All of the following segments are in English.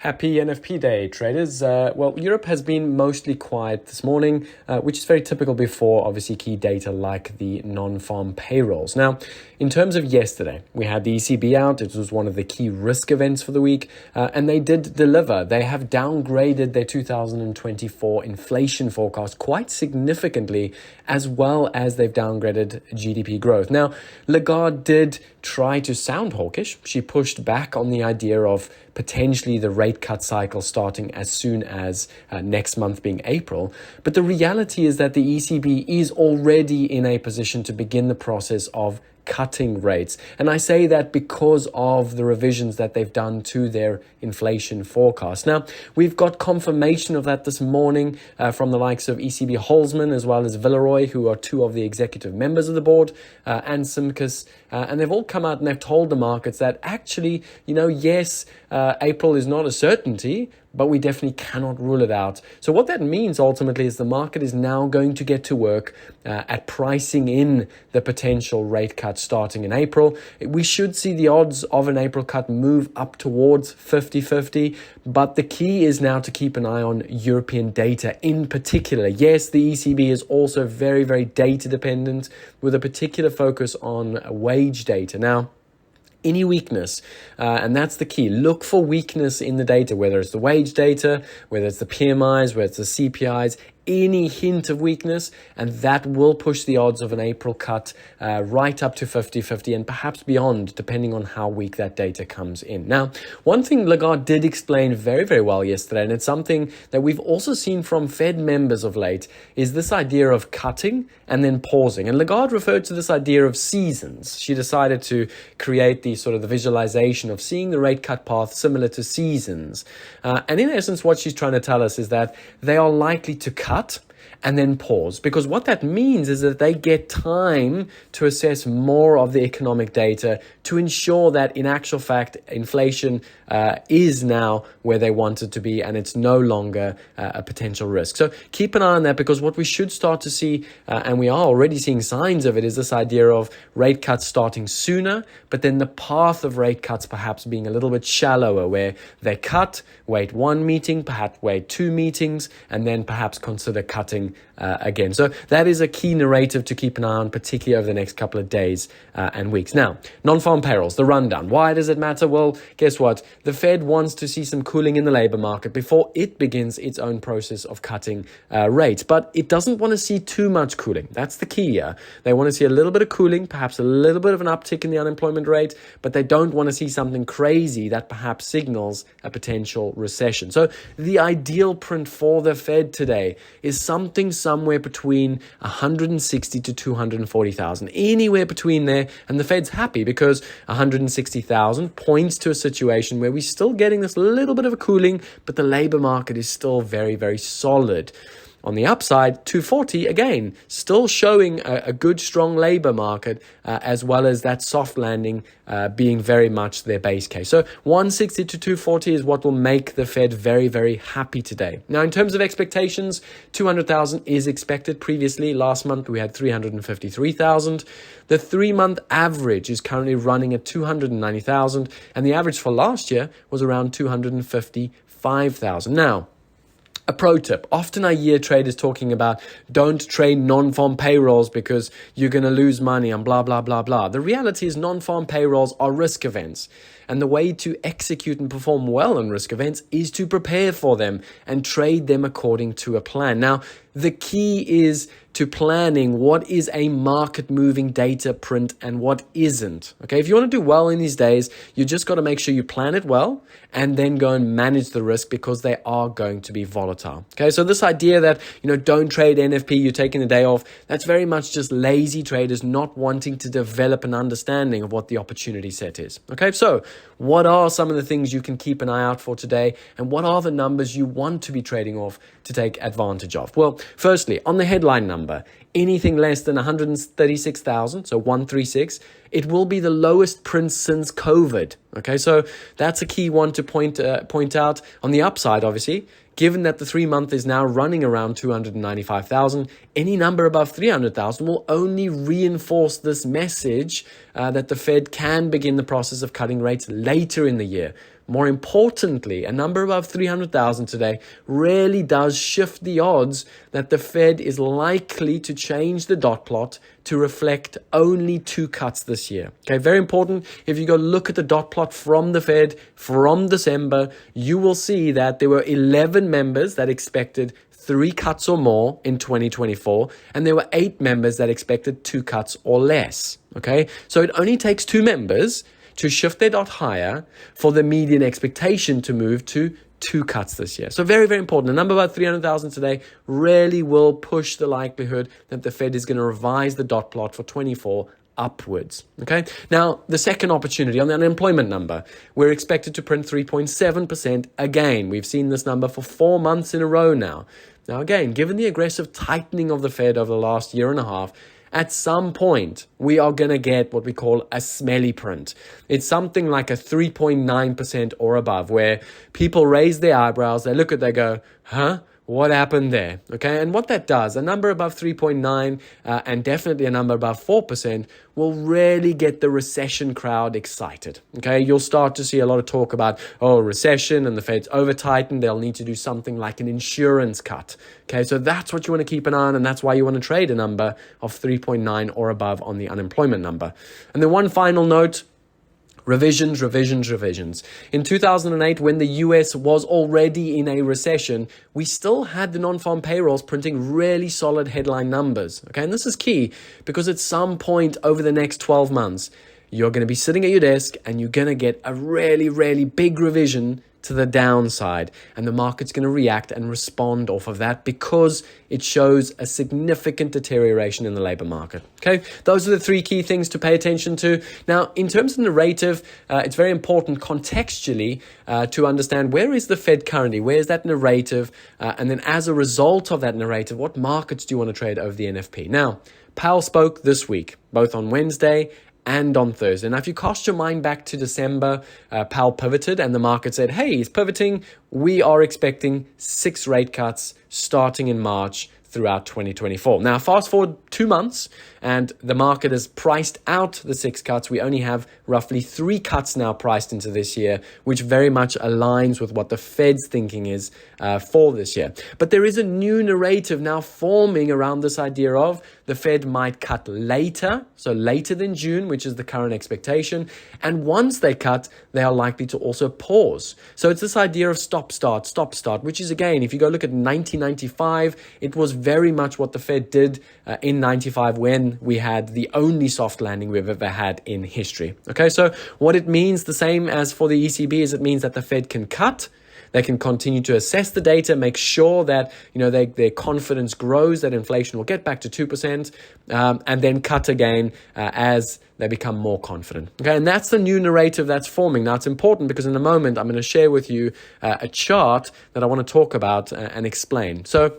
Happy NFP day, traders. Well, Europe has been mostly quiet this morning, which is very typical before, obviously, key data like the non-farm payrolls. Now, in terms of yesterday, we had the ECB out. It was one of the key risk events for the week, and they did deliver. They have downgraded their 2024 inflation forecast quite significantly, as well as they've downgraded GDP growth. Now, Lagarde did try to sound hawkish. She pushed back on the idea of potentially the rate cut cycle starting as soon as next month, being April. But the reality is that the ECB is already in a position to begin the process of cutting rates. And I say that because of the revisions that they've done to their inflation forecast. Now, we've got confirmation of that this morning from the likes of ECB Holzman as well as Villeroy, who are two of the executive members of the board, and Simkus. And they've all come out and they've told the markets that actually, yes, April is not a certainty, but we definitely cannot rule it out. So what that means ultimately is the market is now going to get to work at pricing in the potential rate cut starting in April. We should see the odds of an April cut move up towards 50-50, but the key is now to keep an eye on European data in particular. Yes, the ECB is also very, very data dependent with a particular focus on wage data. Now, any weakness, and that's the key. Look for weakness in the data, whether it's the wage data, whether it's the PMIs, whether it's the CPIs, any hint of weakness, and that will push the odds of an April cut right up to 50-50 and perhaps beyond, depending on how weak that data comes in. Now, one thing Lagarde did explain very, very well yesterday, and it's something that we've also seen from Fed members of late, is this idea of cutting and then pausing. And Lagarde referred to this idea of seasons. She decided to create the visualization of seeing the rate cut path similar to seasons. And in essence, what she's trying to tell us is that they are likely to cut and then pause, because what that means is that they get time to assess more of the economic data to ensure that in actual fact inflation is now where they want it to be and it's no longer a potential risk. So keep an eye on that, because what we should start to see, and we are already seeing signs of it, is this idea of rate cuts starting sooner, but then the path of rate cuts perhaps being a little bit shallower, where they cut, wait one meeting, perhaps wait two meetings, and then perhaps consider cutting again. So that is a key narrative to keep an eye on, particularly over the next couple of days and weeks. Now, non-farm payrolls, the rundown. Why does it matter? Well, guess what? The Fed wants to see some cooling in the labor market before it begins its own process of cutting rates. But it doesn't want to see too much cooling. That's the key here. They want to see a little bit of cooling, perhaps a little bit of an uptick in the unemployment rate, but they don't want to see something crazy that perhaps signals a potential recession. So the ideal print for the Fed today is something somewhere between 160 to 240,000, anywhere between there. And the Fed's happy because 160,000 points to a situation where we're still getting this little bit of a cooling, but the labor market is still very, very solid. On the upside, 240, again, still showing a good, strong labor market, as well as that soft landing being very much their base case. So 160 to 240 is what will make the Fed very, very happy today. Now, in terms of expectations, 200,000 is expected. Previously, last month, we had 353,000. The 3-month average is currently running at 290,000, and the average for last year was around 255,000. Now, a pro tip. Often I hear traders talking about don't trade non-farm payrolls because you're going to lose money and blah, blah, blah, blah. The reality is non-farm payrolls are risk events. And the way to execute and perform well on risk events is to prepare for them and trade them according to a plan. Now, the key is to planning what is a market moving data print and what isn't. Okay, if you want to do well in these days, you just got to make sure you plan it well and then go and manage the risk, because they are going to be volatile. Okay, so this idea that, don't trade NFP, you're taking the day off, that's very much just lazy traders not wanting to develop an understanding of what the opportunity set is. Okay, so what are some of the things you can keep an eye out for today, and what are the numbers you want to be trading off to take advantage of? Well, firstly, on the headline number, anything less than 136,000, so 136, it will be the lowest print since COVID. Okay, so that's a key one to point out. On the upside, obviously, given that the 3-month is now running around 295,000, any number above 300,000 will only reinforce this message that the Fed can begin the process of cutting rates later in the year. more importantly, a number above 300,000 today really does shift the odds that the Fed is likely to change the dot plot to reflect only 2 cuts this year. Okay, very important. If you go look at the dot plot from the Fed from December, you will see that there were 11 members that expected 3 cuts or more in 2024, and there were 8 members that expected 2 cuts or less. Okay, so it only takes 2 members to shift their dot higher for the median expectation to move to 2 cuts this year. So very, very important. A number about 300,000 today really will push the likelihood that the Fed is going to revise the dot plot for 24 upwards. Okay. Now, the second opportunity on the unemployment number, we're expected to print 3.7% again. We've seen this number for 4 months in a row now. Now, again, given the aggressive tightening of the Fed over the last year and a half, at some point, we are going to get what we call a smelly print. It's something like a 3.9% or above, where people raise their eyebrows, they look at it, they go, huh? What happened there? Okay, and what that does, a number above 3.9 and definitely a number above 4% will really get the recession crowd excited. Okay, you'll start to see a lot of talk about, recession and the Fed's over-tightened. They'll need to do something like an insurance cut. Okay, so that's what you want to keep an eye on, and that's why you want to trade a number of 3.9 or above on the unemployment number. And then one final note, revisions. In 2008, when the US was already in a recession, we still had the non-farm payrolls printing really solid headline numbers. Okay, and this is key because at some point over the next 12 months, you're going to be sitting at your desk and you're going to get a really, really big revision to the downside, and the market's going to react and respond off of that because it shows a significant deterioration in the labor market. Okay, those are the 3 key things to pay attention to. Now, in terms of narrative, it's very important contextually to understand where is the Fed currently, where is that narrative, and then as a result of that narrative, what markets do you want to trade over the NFP? Now, Powell spoke this week, both on Wednesday and on Thursday. Now, if you cast your mind back to December, Powell pivoted and the market said, hey, he's pivoting. We are expecting 6 rate cuts starting in March throughout 2024. Now, fast forward 2 months and the market has priced out the 6 cuts. We only have roughly 3 cuts now priced into this year, which very much aligns with what the Fed's thinking is for this year. But there is a new narrative now forming around this idea of the Fed might cut later, so later than June, which is the current expectation. And once they cut, they are likely to also pause. So it's this idea of stop, start, which is, again, if you go look at 1995, it was very much what the Fed did in 95 when we had the only soft landing we've ever had in history. Okay, so what it means, the same as for the ECB, is it means that the Fed can cut. They can continue to assess the data, make sure that their confidence grows, that inflation will get back to 2%, and then cut again as they become more confident. Okay, and that's the new narrative that's forming. Now, it's important because in a moment, I'm going to share with you a chart that I want to talk about and explain. So,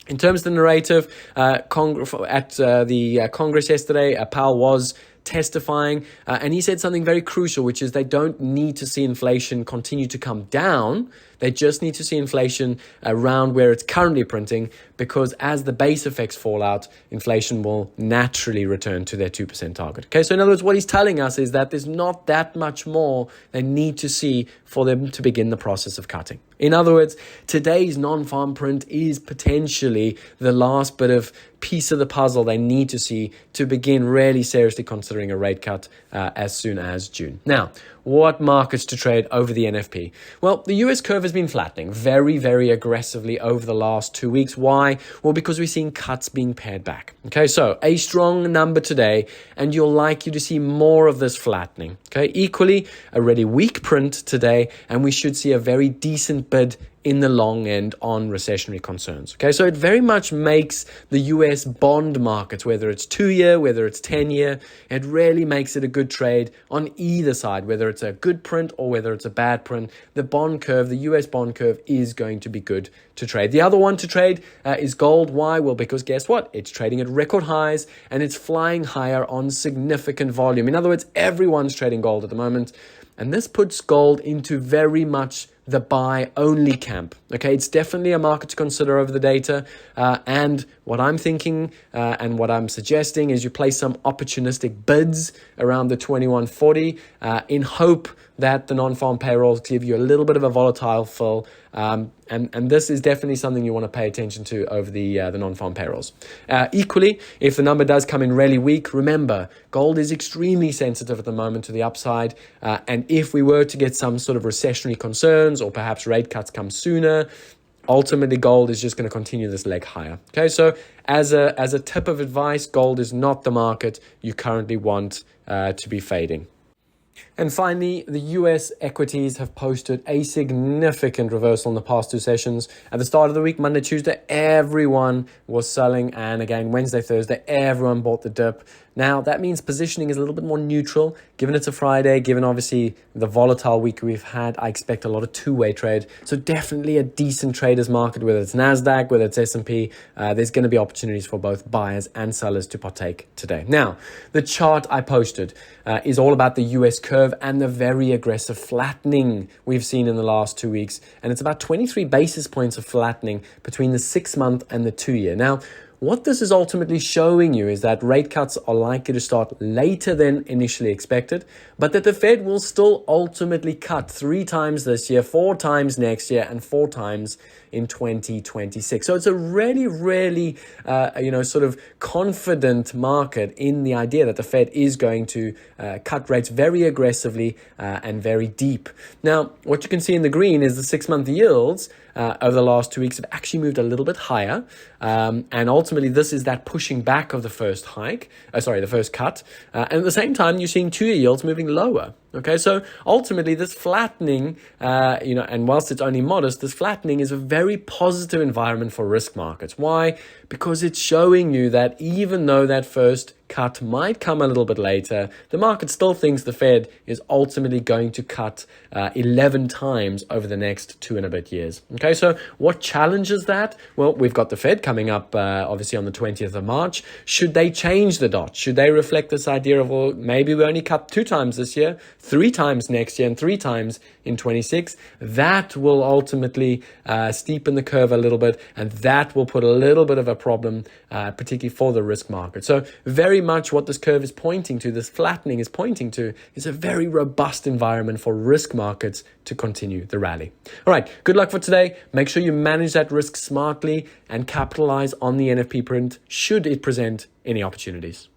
in terms of the narrative, at the Congress yesterday, Powell was testifying, and he said something very crucial, which is they don't need to see inflation continue to come down. They just need to see inflation around where it's currently printing, because as the base effects fall out, inflation will naturally return to their 2% target. Okay, so in other words, what he's telling us is that there's not that much more they need to see for them to begin the process of cutting. In other words, today's non-farm print is potentially the last bit of piece of the puzzle they need to see to begin really seriously considering a rate cut as soon as June. Now, what markets to trade over the NFP? Well, the US curve has been flattening very, very aggressively over the last 2 weeks. Why? Well, because we're seeing cuts being pared back. Okay, so a strong number today, and you're likely to see more of this flattening. Okay, equally, a really weak print today, and we should see a very decent bid in the long end on recessionary concerns. Okay, so it very much makes the US bond markets, whether it's 2-year, whether it's 10-year, it really makes it a good trade on either side, whether it's a good print or whether it's a bad print. The bond curve, the US bond curve, is going to be good to trade. The other one to trade is gold. Why? Well, because guess what? It's trading at record highs and it's flying higher on significant volume. In other words, everyone's trading gold at the moment. And this puts gold into very much the buy only camp. Okay, it's definitely a market to consider over the data. And what I'm thinking and what I'm suggesting is you place some opportunistic bids around the 2140 in hope that the non-farm payrolls give you a little bit of a volatile fill. And this is definitely something you want to pay attention to over the non-farm payrolls. Equally, if the number does come in really weak, remember, gold is extremely sensitive at the moment to the upside. And if we were to get some sort of recessionary concerns or perhaps rate cuts come sooner, ultimately gold is just going to continue this leg higher. Okay, so as a tip of advice, gold is not the market you currently want to be fading. And finally, the US equities have posted a significant reversal in the past two sessions. At the start of the week, Monday, Tuesday, everyone was selling. And again, Wednesday, Thursday, everyone bought the dip. Now, that means positioning is a little bit more neutral. Given it's a Friday, given obviously the volatile week we've had, I expect a lot of two-way trade. So definitely a decent traders market, whether it's NASDAQ, whether it's S&P. There's going to be opportunities for both buyers and sellers to partake today. Now, the chart I posted is all about the US curve and the very aggressive flattening we've seen in the last 2 weeks. And it's about 23 basis points of flattening between the 6-month and the 2-year. Now, what this is ultimately showing you is that rate cuts are likely to start later than initially expected, but that the Fed will still ultimately cut 3 times this year, 4 times next year, and 4 times in 2026. So it's a really, sort of confident market in the idea that the Fed is going to cut rates very aggressively and very deep. Now, what you can see in the green is the 6-month yields over the last 2 weeks have actually moved a little bit higher. And ultimately, this is that pushing back of the first the first cut. And at the same time, you're seeing 2-year yields moving lower. Okay, so ultimately this flattening, and whilst it's only modest, this flattening is a very positive environment for risk markets. Why? Because it's showing you that even though that first cut might come a little bit later, the market still thinks the Fed is ultimately going to cut 11 times over the next 2 and a bit years. Okay, so what challenges that? Well, we've got the Fed coming up, obviously on the 20th of March. Should they change the dot? Should they reflect this idea of, well, maybe we only cut 2 times this year, 3 times next year, and 3 times in 26? That will ultimately steepen the curve a little bit, and that will put a little bit of a problem, particularly for the risk market. So very much what this curve is pointing to, this flattening is pointing to, is a very robust environment for risk markets to continue the rally. All right, good luck for today. Make sure you manage that risk smartly and capitalize on the NFP print should it present any opportunities.